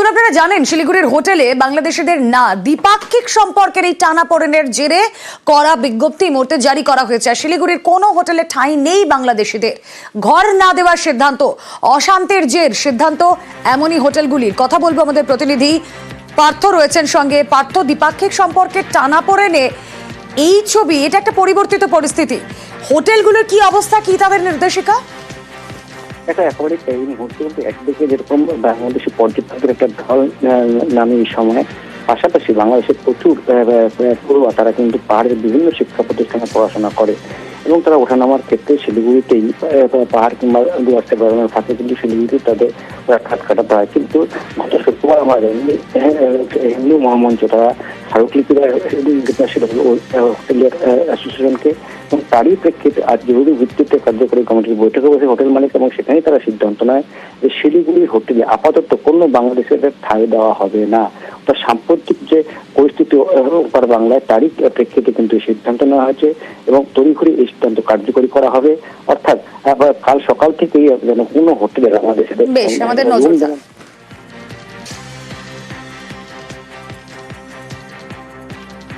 দেখুন, আপনারা জানেন শিলিগুড়ির হোটেলে বাংলাদেশিদের না দ্বিপাক্ষিক সম্পর্কের এই টানাপোড়েনের জেরে করা বিজ্ঞপ্তি মুহূর্তে জারি করা হয়েছে। আর শিলিগুড়ির কোনো হোটেলে ঠাঁই নেই বাংলাদেশিদের। ঘর না দেওয়ার সিদ্ধান্ত, অশান্তির জের সিদ্ধান্ত এমনই হোটেলগুলির। কথা বলবো আমাদের প্রতিনিধি পার্থ রয়েছেন সঙ্গে। পার্থ, দ্বিপাক্ষিক সম্পর্কের টানাপোড়েনে এই ছবি, এটা একটা পরিবর্তিত পরিস্থিতি। হোটেলগুলোর কি অবস্থা, কি তাদের নির্দেশিকা? এটা একেবারে এই মুহূর্তে কিন্তু একদিকে যেরকম বাংলাদেশি পর্যটকদের একটা ঢল নামে এই সময়, পাশাপাশি বাংলাদেশের প্রচুর পড়ুয়া তারা কিন্তু পাহাড়ের বিভিন্ন শিক্ষা প্রতিষ্ঠানে পড়াশোনা করে এবং তারা ওঠানামার ক্ষেত্রে শিলিগুড়িতেই পাহাড় কিংবা দুয়ারতে বেড়ানোর ফাঁকে কিন্তু শিলিগুড়িতে তাদের খাত কাটাতে হয়। কিন্তু গত শুক্রবার আমার হিন্দু মহামঞ্চ তারা স্মারকলিপিরা হোটেলের অ্যাসোসিয়েশনকে এবং তারই প্রেক্ষিতে আজ জরুরি ভিত্তিতে কার্যকরী কমিটির বৈঠকে বসে হোটেল মালিক এবং সেখানেই তারা সিদ্ধান্ত নেয় যে শিলিগুড়ি হোটেলে আপাতত কোনো বাংলাদেশিদের ঠাঁই দেওয়া হবে না। তার সাম্প্রতিক যে পরিস্থিতি ওপার বাংলায় তারই প্রেক্ষিতে কিন্তু এই সিদ্ধান্ত নেওয়া হয়েছে এবং তড়িঘড়ি এই সিদ্ধান্ত কার্যকরী করা হবে। অর্থাৎ কাল সকাল থেকেই যেন কোনো হোটেলে বাংলাদেশিদের